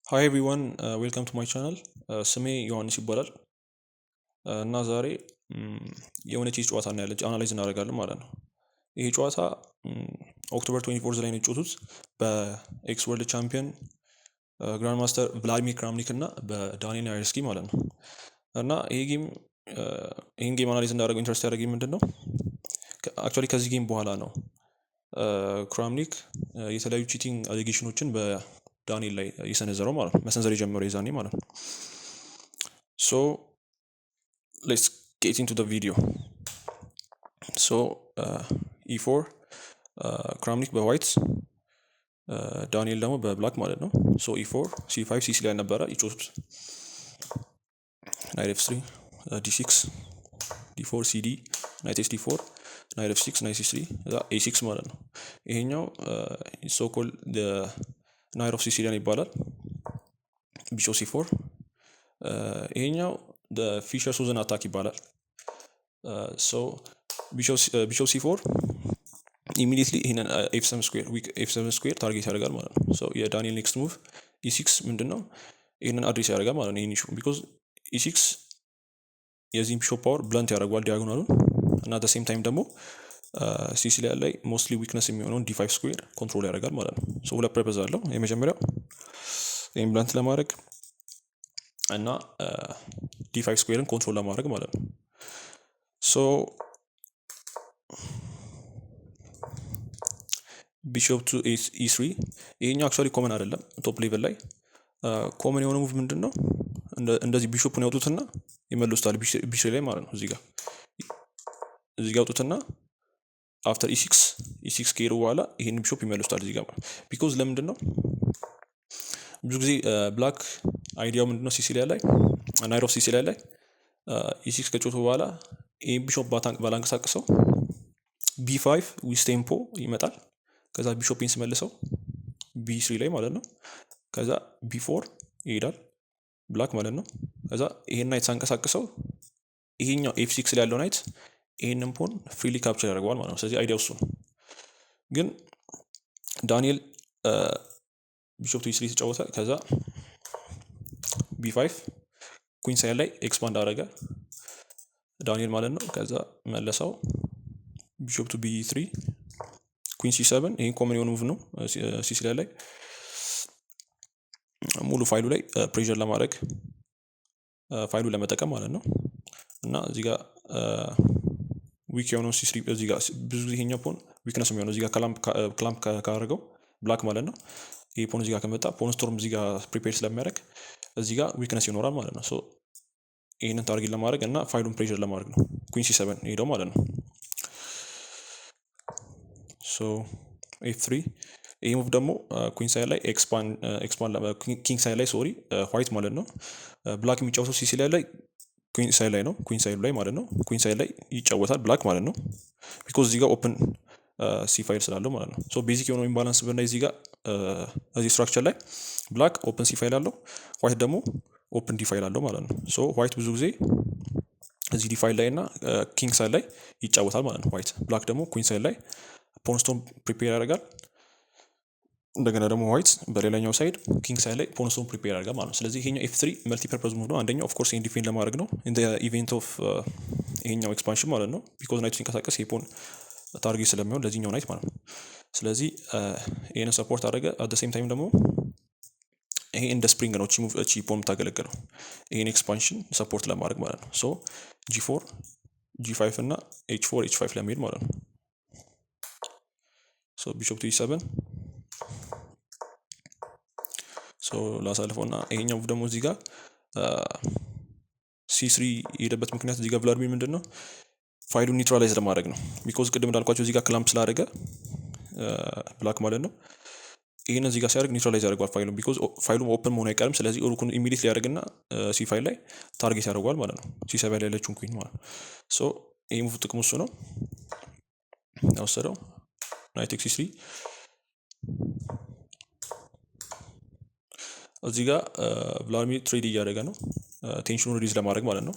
ሃይ ኤቭሪዋን ዌልካም ቱ ማይ ቻናል። ስሜ ዮሐንስ ይባላል እና ዛሬ የሆነች ጨዋታ እናያለን አናላይዝ እናደርጋለን ማለት ነው። ይሄ ጨዋታ ኦክቶበር 24 ላይ ነው የተጫወቱት በኤክስ ወርልድ ቻምፒየን ግራንድ ማስተር ቭላዲሚር ክራምኒክ እና በዳኒል ናይርስኪ ማለት ነው። እና ይህን ጌም አናላይዝ እንዳደረገው ኢንትረስት ያደረገኝ ምንድን ነው አክቹዋሊ ከዚህ ጌም በኋላ ነው ክራምኒክ የተለያዩ ቺቲንግ አሊጌሽኖችን በዳኒል ላይ የሰነዘረው ማለት ነው፣ መሰንዘር የጀመረው የዛኔ ማለት ነው። ሶ ሌትስ ጌት ኢንቱ ዘ ቪዲዮ። ሶ E4 ክራምኒክ በዋይት ዳንኤል ደግሞ በብላክ ማለት ነው። ሶ E4 C5 C3 ላይ ነበረ ይጮቱት። ናይት F3 D6 D4 CD ናይት ኤስ D4 ናይት F6 ናይት C3 A6 ማለት ነው። ይሄኛው ሶ ኮል ናይት ኦፍ ሲሲሊያን ይባላል። ቢሾፕ C4 ይሄኛው ፊሸር ሱዘን አታክ ይባላል። ሶ ቢሾፕ C4 ኢሚዲየትሊ ይሄንን ኤፍ7 ስኩዌር ታርጌት ያደርጋል ማለት ነው። ሶ የዳንኤል ኔክስት ሙቭ E6 ምንድነው ይሄንን አድሬስ ያደርጋል ማለት ነው። ይሄን ኢሹ ቢኮዝ E6 የዚህን ቢሾፕ ፓወር ብለንት ያደርገዋል ዲያጎናሉን እና አት ሴም ታይም ደግሞ ሲሲሊያን ላይ ሞስትሊ ዊክነስ የሚሆነውን D5 ስኩዌር ኮንትሮል ያደርጋል ማለት ነው። ሶ ሁለት ፐርፐዝ አለው። የመጀመሪያው ይሄን ብለንት ለማድረግ እና D5 ስኩዌርን ኮንትሮል ለማድረግ ማለት ነው። ሶ ቢሾፕ ቱ E3 ይሄኛው አክቹዋሊ ኮመን አይደለም። ቶፕ ሌቭል ላይ ኮመን የሆነ ሙቭ ምንድን ነው እንደዚህ ቢሾፑን ያውጡትና ይመልሱታል ቢሾፕ ላይ ማለት ነው። እዚህ ጋር ያውጡትና አፍተር E6 ከሄዱ በኋላ ይሄን ቢሾፕ ይመልሱታል እዚህ ጋር ማለት ቢኮዝ ለምንድን ነው ብዙ ጊዜ ብላክ አይዲያው ምንድነው ሲሲሊያን ላይ ናይት ኦፍ ሲሲሊያን ላይ E6 ከጮቱ በኋላ ይሄን ቢሾፕ ባላንቀሳቅሰው B5 ዊዝ ቴምፖ ይመጣል። ከዛ ቢሾፕን ስመልሰው B3 ላይ ማለት ነው። ከዛ B4 ይሄዳል ብላክ ማለት ነው። ከዛ ይሄን ናይት ሳንቀሳቅሰው ይሄኛው F6 ላይ ያለው ናይት ይሄንን ፖን ፍሪሊ ካፕቸር ያደርገዋል ማለት ነው። ስለዚህ አይዲያው እሱ ነው። ግን ዳንኤል ቢሾፕ ቱ E3 ተጫወተ። ከዛ B5 ኩዊን ሳይድ ላይ ኤክስፓንድ አደረገ ዳንኤል ማለት ነው። ከዛ መለሰው ቢሾፕ ቱ B3 ኩዊን C7 ይሄን ኮመን የሆነ ሙቭ ነው ሲሲሊያን ላይ ሙሉ ፋይሉ ላይ ፕሬሸር ለማድረግ ፋይሉን ለመጠቀም ማለት ነው። እና እዚህ ጋር ዊክ የሆነው C3 እዚህ ጋር ብዙ ይሄኛው ፖን ዊክነስ የሚሆነው እዚህ ጋር ክላምፕ ካደረገው ብላክ ማለት ነው። ይሄ ፖን እዚህ ጋር ከመጣ ፖን ስቶርም እዚህ ጋር ፕሪፔር ስለሚያደርግ እዚህ ጋር ዊክነስ ይኖራል ማለት ነው። ሶ ይሄንን ታርጌት ለማድረግ እና ፋይሉን ፕሬሸር ለማድረግ ነው ኩዊን C7 ሄደው ማለት ነው። ሶ F3 ይሄ ሙቭ ደግሞ ኩዊን ሳይድ ላይ ኪንግ ሳይድ ላይ ሶሪ ዋይት ማለት ነው። ብላክ የሚጫወተው ሲሲሊያን ላይ ኩዊን ሳይድ ላይ ነው። ኩዊን ሳይድ ላይ ማለት ነው። ኩዊን ሳይድ ላይ ይጫወታል ብላክ ማለት ነው። ቢኮዝ እዚህ ጋር ኦፕን ሲ ፋይል ስላለው ማለት ነው። ሶ ቤዚክ የሆነው ኢምባላንስ ብናይ እዚህ ጋር እዚህ ስትራክቸር ላይ ብላክ ኦፕን ሲ ፋይል አለው፣ ዋይት ደግሞ ኦፕን ዲ ፋይል አለው ማለት ነው። ሶ ዋይት ብዙ ጊዜ እዚህ ዲ ፋይል ላይ እና ኪንግ ሳይድ ላይ ይጫወታል ማለት ነው ዋይት። ብላክ ደግሞ ኩዊን ሳይድ ላይ ፖንስቶን ፕሪፔር ያደርጋል። እንደገና ደግሞ ዋይት በሌላኛው ሳይድ ኪንግ ሳይድ ላይ ፖንስቶን ፕሪፔር ያደርጋል ማለት ነው። ስለዚህ ይሄኛው F3 መልቲ ፐርፐዝ ሙቭ ነው። አንደኛው ኦፍ ኮርስ ይሄን ዲፌንድ ለማድረግ ነው ኢን ዘ ኢቨንት ኦፍ ይሄኛው ኤክስፓንሽን ማለት ነው። ቢኮዝ ናይቱ ሲንቀሳቀስ ይሄ ፖን ታርጌት ስለሚሆን ለዚህኛው ናይት ማለት ነው። ስለዚህ ይሄንን ሰፖርት አደረገ። አት ሴም ታይም ደግሞ ይሄ እንደ ስፕሪንግ ነው እቺ ፖን የምታገለግለው ይሄን ኤክስፓንሽን ሰፖርት ለማድረግ ማለት ነው። ሶ G4 G5 እና H4 H5 ለመሄድ ማለት ነው። ሶ ቢሾፕ ቱ E7 ሶ ላሳልፈው እና ይሄኛው ደግሞ እዚህ ጋር C3 የሄደበት ምክንያት እዚህ ጋር ቭላድሚር ምንድን ነው ፋይሉን ኒውትራላይዝ ለማድረግ ነው። ቢኮዝ ቅድም እንዳልኳቸው እዚህ ጋር ክላምፕ ስላደረገ ብላክ ማለት ነው ይሄን እዚህ ጋር ሲያደርግ ኒውትራላይዝ ያደርገዋል ፋይሉን። ቢኮዝ ፋይሉን ኦፕን መሆኑ አይቀርም። ስለዚህ ሩኩን ኢሚዲየትሊ ያደርግና ሲ ፋይል ላይ ታርጌት ያደርገዋል ማለት ነው። C7 ላይ ያለችውን ኩዊን ማለት ነው። ሶ ይሄ ሙቭ ጥቅሙ እሱ ነው ያወሰደው ናይት ቴክስ C3 እዚህ ጋር ቭላድሚር ትሬድ እያደረገ ነው ቴንሽኑን ሪሊዝ ለማድረግ ማለት ነው።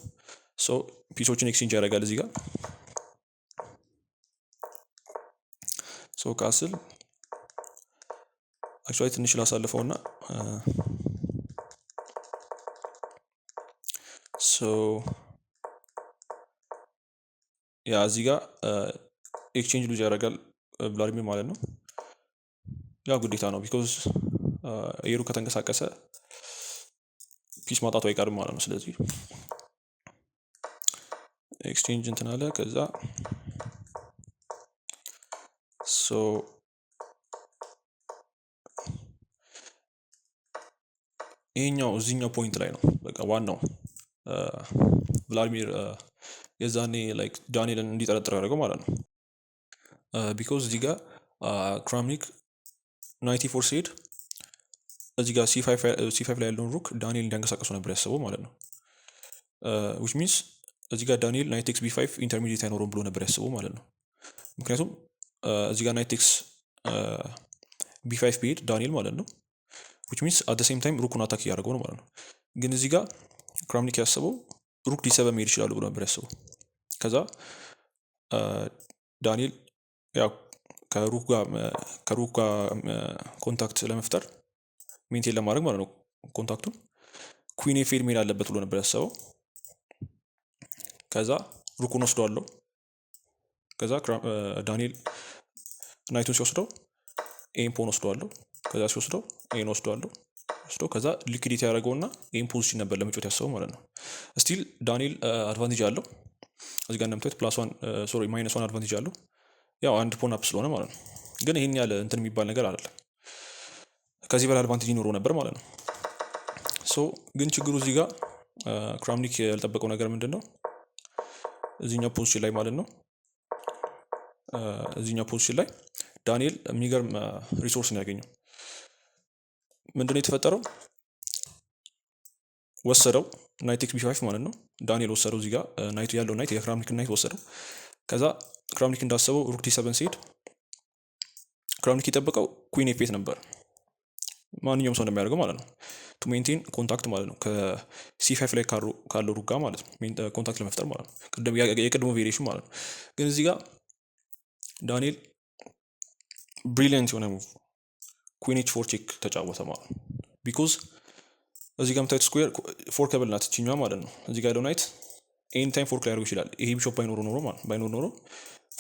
ሶ ፒሶችን ኤክስቼንጅ ያደርጋል እዚህ ጋር ሶ ካስል አክቹዋሊ ትንሽ ላሳልፈውና ያ እዚህ ጋር ኤክስቼንጅ ሉዝ ያደርጋል ቭላዲሚር ማለት ነው። ያው ግዴታ ነው ቢኮዝ ኤሩ ከተንቀሳቀሰ ፒስ ማጣቱ አይቀርም ማለት ነው። ስለዚህ ኤክስቼንጅ እንትን አለ። ከዛ ይሄኛው እዚህኛው ፖይንት ላይ ነው በቃ ዋናው ቭላዲሚር የዛኔ ላይክ ዳንኤልን እንዲጠረጥር ያደረገው ማለት ነው። ቢኮዝ እዚህ ጋር ክራምኒክ 94 ሲሄድ እዚህ ጋር C5 ላይ ያለውን ሩክ ዳንኤል እንዲያንቀሳቀሱ ነበር ያስበው ማለት ነው። ዊች ሚንስ እዚህ ጋር ዳንኤል ናይት ኤክስ B5 ኢንተርሚዲየት አይኖረውም ብሎ ነበር ያስበው ማለት ነው። ምክንያቱም እዚህ ጋር ናይት ኤክስ B5 ቢሄድ ዳንኤል ማለት ነው ዊች ሚንስ አት ሴም ታይም ሩኩን አታክ እያደረገው ነው ማለት ነው። ግን እዚህ ጋር ክራምኒክ ያስበው ሩክ D7 መሄድ ይችላሉ ብሎ ነበር ያስበው። ከዛ ዳንኤል ያው ከሩክ ጋር ኮንታክት ለመፍጠር ሜንቴን ለማድረግ ማለት ነው ኮንታክቱን ኩዊን ኤ5 መሄድ አለበት ብሎ ነበር ያሰበው። ከዛ ሩኩን ወስደዋለሁ። ከዛ ዳንኤል ናይቱን ሲወስደው ኤን ፖን ወስደዋለሁ። ከዛ ሲወስደው ኤን ወስደዋለሁ ከዛ ሊኩዊዲቲ ያደረገውና ኤን ፖዚሽን ነበር ለመጫወት ያሰበው ማለት ነው። ስቲል ዳንኤል አድቫንቴጅ አለው እዚህ ጋር እንደምታዩት -1 አድቫንቴጅ አለው ያው አንድ ፖን አፕ ስለሆነ ማለት ነው። ግን ይሄን ያለ እንትን የሚባል ነገር አይደለም። ከዚህ በላይ አድቫንቴጅ ይኖረው ነበር ማለት ነው። ግን ችግሩ እዚህ ጋር ክራምኒክ ያልጠበቀው ነገር ምንድን ነው? እዚህኛው ፖዚሽን ላይ ማለት ነው እዚህኛው ፖዚሽን ላይ ዳንኤል የሚገርም ሪሶርስ ነው ያገኘው። ምንድነው የተፈጠረው? ወሰደው ናይት ኤክስ B5 ማለት ነው። ዳንኤል ወሰደው እዚህ ጋር ናይቱ ያለው ናይት የክራምኒክ ናይት ወሰደው። ከዛ ክራምኒክ እንዳሰበው ሩክ D7 ሲሄድ ክራምኒክ የጠበቀው ኩዊን ኤ8 ነበር ማንኛውም ሰው እንደሚያደርገው ማለት ነው ቱ ሜንቴን ኮንታክት ማለት ነው ከC5 ላይ ካለው ሩክ ጋር ማለት ነው ኮንታክት ለመፍጠር ማለት ነው የቅድሞ ቬሪዬሽን ማለት ነው። ግን እዚህ ጋር ዳንኤል ብሪሊየንት የሆነ ሙቭ ኩዊን H4 ቼክ ተጫወተ ማለት ነው። ቢኮዝ እዚህ ጋር የምታዩት ስኩዌር ፎርከብል ናት እችኛዋ ማለት ነው። እዚህ ጋር ያለው ናይት ኤኒ ታይም ፎርክ ሊያደርገው ይችላል። ይሄ ቢሾፕ ባይኖር ኖሮ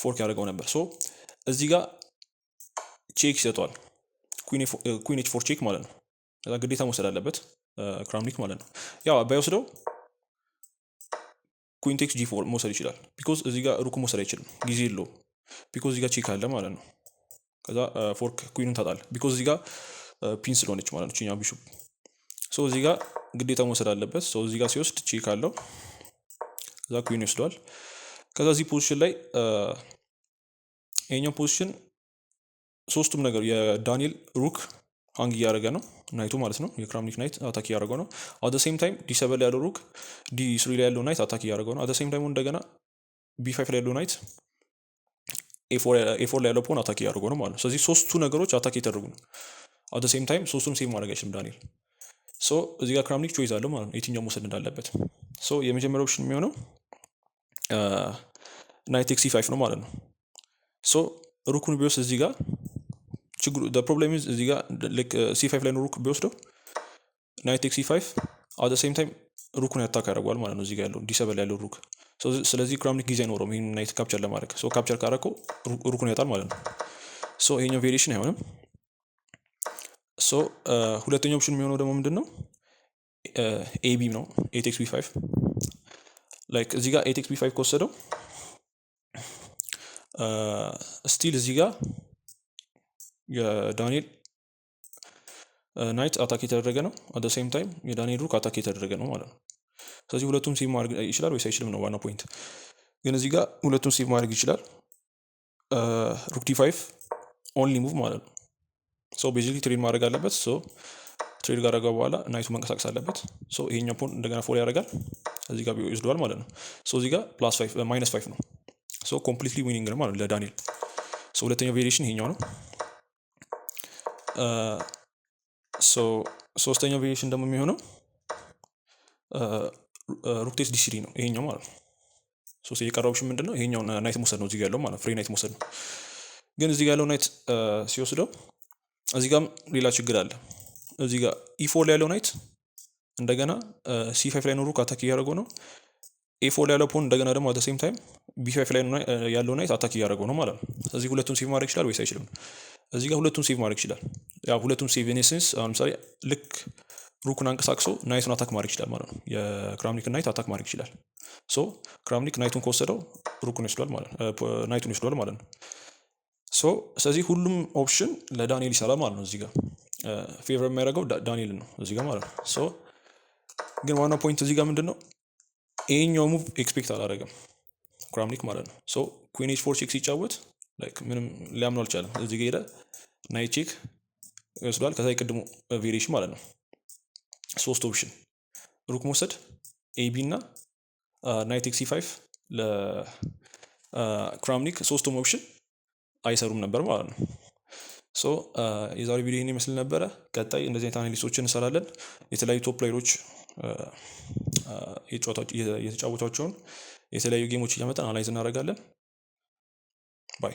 ፎርክ ያደርገው ነበር። እዚህ ጋር ቼክ ይሰጠዋል ኩዊን H4 ቼክ ማለት ነው። ከዛ ግዴታ መውሰድ አለበት ክራምኒክ ማለት ነው። ያው ባይወስደው ኩዊን ቴክስ G4 መውሰድ ይችላል። ቢኮዝ እዚህ ጋር ሩክ መውሰድ አይችልም ጊዜ የለውም። ቢኮዝ እዚህ ጋር ቼክ አለ ማለት ነው። ከዛ ፎርክ ኩዊንን ታጣለህ ቢኮዝ እዚህ ጋር ፒን ስለሆነች ማለት ነው እችኛዋ ቢሾፕ እዚህ ጋር ግዴታ መውሰድ አለበት። እዚህ ጋር ሲወስድ ቼክ አለው። ከዛ ኩዊን ይወስደዋል። ከዛ እዚህ ፖዚሽን ላይ ይሄኛው ፖዚሽን ሶስቱም ነገር የዳንኤል ሩክ ሃንግ እያደረገ ነው ናይቱ ማለት ነው። የክራምኒክ ናይት አታክ እያደረገው ነው። አት ሴም ታይም D7 ላይ ያለው ሩክ D3 ላይ ያለው ናይት አታክ እያደረገው ነው። አት ሴም ታይም እንደገና B5 ላይ ያለው ናይት A4 ላይ ያለው ፖን አታክ እያደረገው ነው ማለት ነው። ስለዚህ ሶስቱ ነገሮች አታክ እየተደረጉ ነው። አት ሴም ታይም ሶስቱም ሴቭ ማድረግ አይችልም ዳንኤል። እዚህ ጋር ክራምኒክ ቾይዝ አለው ማለት ነው የትኛው መውሰድ እንዳለበት። የመጀመሪያው ኦፕሽን የሚሆነው ናይት ኤክስ C5 ነው ማለት ነው። ሩኩን ቢወስድ እዚህ ጋር ችግሩ ፕሮብሌም እዚህ ጋር C5 ላይ ነው ሩክ ቢወስደው ናይት ኤክስ C5 አት ሴም ታይም ሩኩን ያታክ ያደርገዋል ማለት ነው እዚህ ጋር ያለው D7 ላይ ያለው ሩክ። ስለዚህ ክራምኒክ ጊዜ አይኖረውም ይህን ናይት ካፕቸር ለማድረግ። ካፕቸር ካረከው ሩኩን ያጣል ማለት ነው። ይሄኛው ቬሪዬሽን አይሆንም። ሁለተኛው ኦፕሽን የሚሆነው ደግሞ ምንድን ነው? ኤቢ ነው 8x B5 ላይክ እዚህ ጋር 8x B5 ከወሰደው ስቲል እዚህ ጋር የዳንኤል ናይት አታክ የተደረገ ነው። አት ሴም ታይም የዳንኤል ሩክ አታክ የተደረገ ነው ማለት ነው። ስለዚህ ሁለቱም ሴቭ ማድረግ ይችላል ወይስ አይችልም ነው ዋናው ፖይንት። ግን እዚህ ጋር ሁለቱም ሴቭ ማድረግ ይችላል። ሩክ D5 ኦንሊ ሙቭ ማለት ነው። ቤዚክሊ ትሬድ ማድረግ አለበት። ትሬድ ጋር አደረገው በኋላ ናይቱ መንቀሳቀስ አለበት። ይሄኛው ፖን እንደገና ፎል ያደርጋል እዚህ ጋር ይወስደዋል ማለት ነው። እዚህ ጋር -5 ነው። ኮምፕሊትሊ ዊኒንግ ነው ማለት ነው ለዳንኤል። ሁለተኛው ቬሪዬሽን ይሄኛው ነው። ሶስተኛው ቬሪዬሽን ደግሞ የሚሆነው ሩክ ቴክስ D3 ነው ይሄኛው ማለት ነው። የቀረው ኦፕሽን ምንድን ነው? ይሄኛው ናይት መውሰድ ነው እዚህ ጋር ያለው ማለት ነው። ፍሪ ናይት መውሰድ ነው። ግን እዚህ ጋር ያለው ናይት ሲወስደው እዚህ ጋርም ሌላ ችግር አለ። እዚህ ጋር E4 ላይ ያለው ናይት እንደገና C5 ላይ ነው ሩክ አታክ እያደረገው ነው። A4 ላይ ያለው ፖን እንደገና ደግሞ አት ሴም ታይም B5 ላይ ያለው ናይት አታክ እያደረገው ነው ማለት ነው። እዚህ ሁለቱን ሴቭ ማድረግ ይችላል ወይስ አይችልም? እዚህ ጋር ሁለቱን ሴቭ ማድረግ ይችላል። ያው ሁለቱን ሴቭ ኢኔሴንስ አሁን ለምሳሌ ልክ ሩኩን አንቀሳቅሶ ናይቱን አታክ ማድረግ ይችላል ማለት ነው። የክራምኒክን ናይት አታክ ማድረግ ይችላል። ሶ ክራምኒክ ናይቱን ከወሰደው ሩኩን ይወስዷል ማለት ነው፣ ናይቱን ይወስዷል ማለት ነው። ሶ ስለዚህ ሁሉም ኦፕሽን ለዳንኤል ይሰራል ማለት ነው። እዚህ ጋር ፌቨር የሚያደርገው ዳንኤልን ነው እዚህ ጋር ማለት ነው። ሶ ግን ዋናው ፖይንት እዚህ ጋር ምንድን ነው? ይሄኛው ሙቭ ኤክስፔክት አላደረገም ክራምኒክ ማለት ነው። ሶ ኩዊን ኤች 4 ቼክ ሲጫወት ላይክ ምንም ሊያምነው አልቻለም። እዚህ ጋር ሄደ ናይት ቼክ ይወስዷል። ከዛ የቅድሙ ቬሪዬሽን ማለት ነው። ሶስት ኦፕሽን ሩክ መውሰድ፣ ኤቢ እና ናይት ኤክስ ሲ5 ለክራምኒክ ሶስቱም ኦፕሽን አይሰሩም ነበር ማለት ነው። ሶ የዛሬ ቪዲዮ ይህን ይመስል ነበረ። ቀጣይ እንደዚህ አይነት አናሊስቶችን እንሰራለን። የተለያዩ ቶፕ ፕሌየሮች የተጫወቷቸውን የተለያዩ ጌሞች እያመጣን አናላይዝ እናደርጋለን። ባይ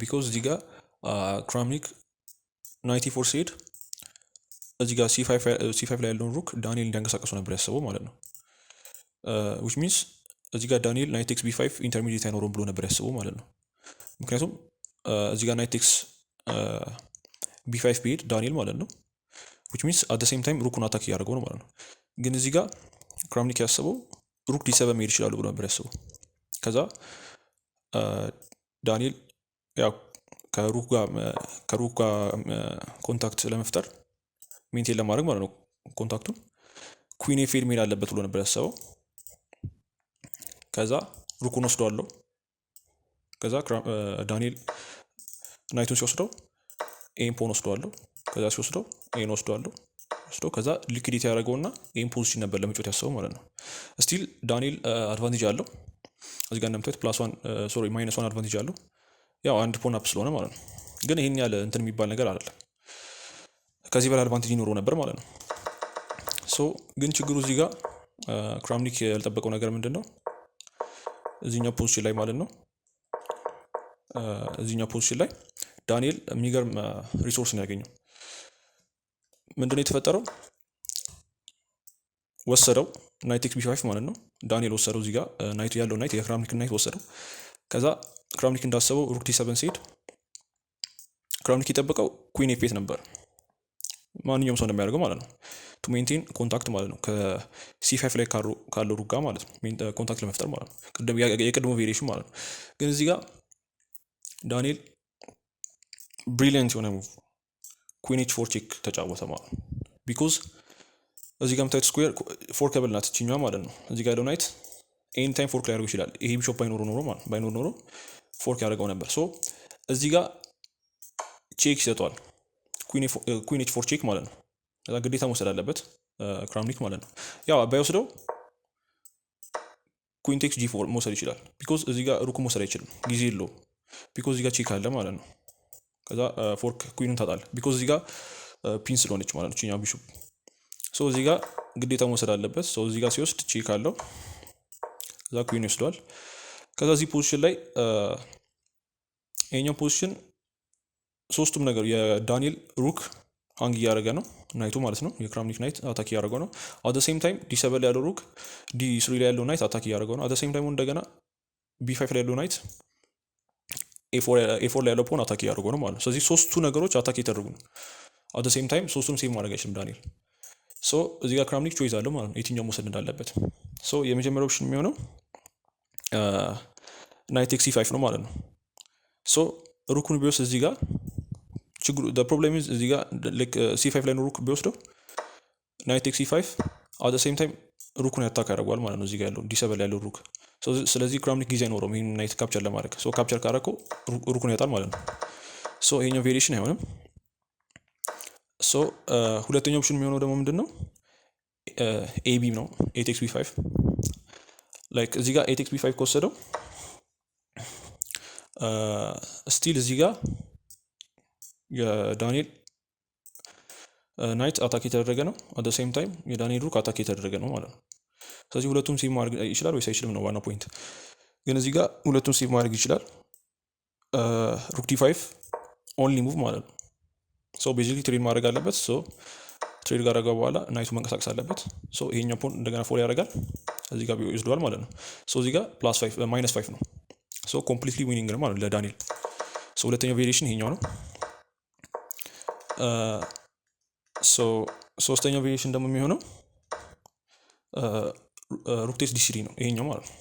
ቢኮዝ እዚህ ጋር ክራምኒክ ናይት ፎር ሲሄድ እዚህ ጋር C5 ላይ ያለውን ሩክ ዳንኤል እንዲያንቀሳቀሱ ነበር ያሰበው ማለት ነው። ዊች ሚንስ እዚህ ጋር ዳንኤል ናይት ኤክስ B5 ኢንተርሚዲየት አይኖረውም ብሎ ነበር ያስበው ማለት ነው። ምክንያቱም እዚህ ጋር ናይት ኤክስ B5 ቢሄድ ዳንኤል ማለት ነው ዊች ሚንስ አት ሴም ታይም ሩኩን አታክ እያደረገው ነው ማለት ነው። ግን እዚህ ጋር ክራምኒክ ያስበው ሩክ D7 መሄድ ይችላሉ ብሎ ነበር ያስበው። ከዛ ዳንኤል ያው ከሩክ ጋር ኮንታክት ለመፍጠር ሜንቴን ለማድረግ ማለት ነው ኮንታክቱን ኩዊን ኤ5 መሄድ አለበት ብሎ ነበር ያሰበው። ከዛ ሩኩን ወስደዋለሁ። ከዛ ዳንኤል ናይቱን ሲወስደው ኤን ፖን ወስደዋለሁ። ከዛ ሲወስደው ኤን ወስደዋለሁ ከዛ ሊኩዲቲ ያደረገውና ኤን ፖዚሽን ነበር ለመጫወት ያሰበው ማለት ነው። ስቲል ዳንኤል አድቫንቴጅ አለው እዚህ ጋር እንደምታዩት -1 አድቫንቴጅ አለው ያው አንድ ፖን አፕ ስለሆነ ማለት ነው። ግን ይሄን ያለ እንትን የሚባል ነገር አይደለም። ከዚህ በላይ አድቫንቴጅ ይኖረው ነበር ማለት ነው። ግን ችግሩ እዚህ ጋር ክራምኒክ ያልጠበቀው ነገር ምንድን ነው? እዚህኛው ፖዚሽን ላይ ማለት ነው እዚህኛው ፖዚሽን ላይ ዳንኤል የሚገርም ሪሶርስ ነው ያገኘው። ምንድነው የተፈጠረው? ወሰደው ናይት ኤክስ B5 ማለት ነው። ዳንኤል ወሰደው እዚህ ጋር ናይቱ ያለው ናይት የክራምኒክ ናይት ወሰደው። ከዛ ክራምኒክ እንዳሰበው ሩክ D7 ሲሄድ ክራምኒክ የጠበቀው ኩዊን ኤ8 ነበር ማንኛውም ሰው እንደሚያደርገው ማለት ነው ቱ ሜንቴን ኮንታክት ማለት ነው ከC5 ላይ ካለው ሩክ ጋር ማለት ነው ኮንታክት ለመፍጠር ማለት ነው የቅድሞ ቬሪዬሽን ማለት ነው። ግን እዚህ ጋር ዳንኤል ብሪሊየንት የሆነ ሙቭ ኩዊን H4 ቼክ ተጫወተ ማለት ነው። ቢኮዝ እዚህ ጋር የምታዩት ስኩዌር ፎርከብል ናት እችኛዋ ማለት ነው። እዚህ ጋር ያለው ናይት ኤኒ ታይም ፎርክ ሊያደርገው ይችላል። ይሄ ቢሾፕ ባይኖር ኖሮ ፎርክ ያደርገው ነበር። እዚህ ጋር ቼክ ይሰጠዋል ኩዊን H4 ቼክ ማለት ነው። ከዛ ግዴታ መውሰድ አለበት ክራምኒክ ማለት ነው። ያው ባይወስደው ኩዊን ቴክስ G4 መውሰድ ይችላል። ቢኮዝ እዚህ ጋር ሩክ መውሰድ አይችልም ጊዜ የለውም። ቢኮዝ እዚህ ጋር ቼክ አለ ማለት ነው። ከዛ ፎርክ ኩዊኑን ታጣለህ ቢኮዝ እዚህ ጋር ፒን ስለሆነች ማለት ነው እችኛዋ ቢሾፕ እዚህ ጋር ግዴታ መውሰድ አለበት። እዚህ ጋር ሲወስድ ቼክ አለው። ከዛ ኩዊን ይወስደዋል። ከዛ እዚህ ፖዚሽን ላይ ይሄኛው ፖዚሽን ሶስቱም ነገር የዳንኤል ሩክ ሃንግ እያደረገ ነው ናይቱ ማለት ነው። የክራምኒክ ናይት አታክ እያደረገው ነው። አት ሴም ታይም D7 ላይ ያለው ሩክ D3 ላይ ያለው ናይት አታክ እያደረገው ነው። አት ሴም ታይም እንደገና B5 ላይ ያለው ናይት A4 ላይ ያለው ፖን አታክ እያደረገው ነው ማለት ነው። ስለዚህ ሶስቱ ነገሮች አታክ እየተደረጉ ነው። አት ሴም ታይም ሶስቱም ሴቭ ማድረግ አይችልም ዳንኤል። እዚህ ጋር ክራምኒክ ቾይዝ አለው ማለት ነው የትኛው መውሰድ እንዳለበት። የመጀመሪያው ኦፕሽን የሚሆነው ናይት ኤክስ C5 ነው ማለት ነው። ሩኩን ቢወስድ እዚህ ጋር ችግሩ ፕሮብሌም እዚህ ጋር C5 ላይ ነው ሩክ ቢወስደው ናይት ኤክስ C5 አት ሴም ታይም ሩኩን ያታክ ያደርገዋል ማለት ነው እዚህ ጋር ያለው D7 ላይ ያለው ሩክ። ስለዚህ ክራምኒክ ጊዜ አይኖረውም ይህን ናይት ካፕቸር ለማድረግ። ካፕቸር ካረከው ሩኩን ያጣል ማለት ነው። ይሄኛው ቬሪዬሽን አይሆንም። ሁለተኛው ኦፕሽን የሚሆነው ደግሞ ምንድን ነው? ኤቢ ነው 8x B5 ላይክ እዚህ ጋር 8x B5 ከወሰደው ስቲል እዚህ ጋር የዳንኤል ናይት አታክ የተደረገ ነው። አት ሴም ታይም የዳንኤል ሩክ አታክ የተደረገ ነው ማለት ነው። ስለዚህ ሁለቱም ሴቭ ማድረግ ይችላል ወይስ አይችልም ነው ዋናው ፖይንት። ግን እዚህ ጋር ሁለቱም ሴቭ ማድረግ ይችላል። ሩክ D5 ኦንሊ ሙቭ ማለት ነው። ቤዚክሊ ትሬድ ማድረግ አለበት። ትሬድ ጋር አረጋ በኋላ ናይቱ መንቀሳቀስ አለበት። ይሄኛው ፖን እንደገና ፎል ያደርጋል እዚህ ጋር ይወስደዋል ማለት ነው። እዚህ ጋር -5 ነው። ኮምፕሊትሊ ዊኒንግ ነው ማለት ነው ለዳንኤል። ሁለተኛው ቬሪዬሽን ይሄኛው ነው። ሶስተኛው ቬሪዬሽን ደግሞ የሚሆነው ሩክ ቴክስ D3 ነው ይሄኛው ማለት ነው።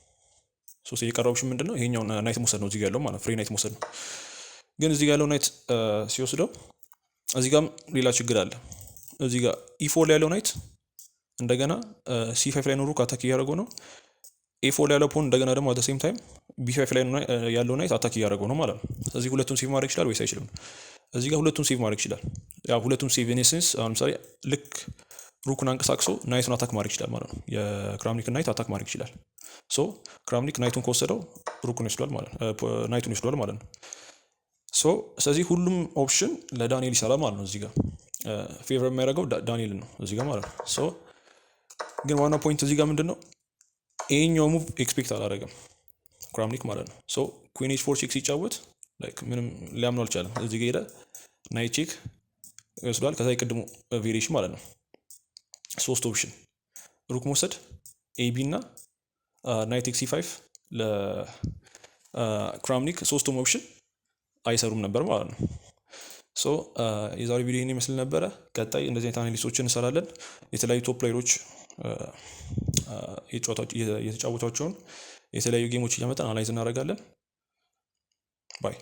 የቀረው ኦፕሽን ምንድን ነው? ይሄኛው ናይት መውሰድ ነው እዚህ ጋር ያለው ማለት ነው። ፍሬ ናይት መውሰድ ነው። ግን እዚህ ጋር ያለው ናይት ሲወስደው እዚህ ጋርም ሌላ ችግር አለ። እዚህ ጋር E4 ላይ ያለው ናይት እንደገና C5 ላይ ነው ሩክ አታክ እያደረገው ነው። A4 ላይ ያለው ፖን እንደገና ደግሞ አት ሴም ታይም B5 ላይ ያለው ናይት አታክ እያደረገው ነው ማለት ነው። ስለዚህ ሁለቱን ሴቭ ማድረግ ይችላል ወይስ አይችልም? እዚህ ጋር ሁለቱን ሴቭ ማድረግ ይችላል። ያው ሁለቱን ሴቭ ኢኔሴንስ አሁን ለምሳሌ ልክ ሩኩን አንቀሳቅሶ ናይቱን አታክ ማድረግ ይችላል ማለት ነው። የክራምኒክ ናይት አታክ ማድረግ ይችላል። ክራምኒክ ናይቱን ከወሰደው ሩኩን ይወስዷል ማለት ነው። ናይቱን ይወስዷል ማለት ነው። ስለዚህ ሁሉም ኦፕሽን ለዳንኤል ይሰራል ማለት ነው። እዚህ ጋር ፌቨር የሚያደርገው ዳንኤልን ነው እዚህ ጋር ማለት ነው። ግን ዋናው ፖይንት እዚህ ጋር ምንድን ነው? ይሄኛው ሙቭ ኤክስፔክት አላደረገም ክራምኒክ ማለት ነው። ኩዊን H4 ቼክ ሲጫወት ላይክ ምንም ሊያምኑ አልቻለም። እዚህ ጋር ሄደ ናይት ቼክ ይወስዷል። ከዛ የቅድሙ ቬሪዬሽን ማለት ነው። 3 ኦፕሽን ሩክ መውሰድ ኤቢ እና ናይት ኤክስ ሲ5 ለክራምኒክ 3ቱም ኦፕሽን አይሰሩም ነበር ማለት ነው። ሶ የዛሬ ቪዲዮ ይህን ይመስል ነበረ። ቀጣይ እንደዚህ አይነት አናሊስቶችን እንሰራለን። የተለያዩ ቶፕ ፕሌየሮች የተጫወቷቸውን የተለያዩ ጌሞች እያመጣን አናላይዝ እናደርጋለን። ባይ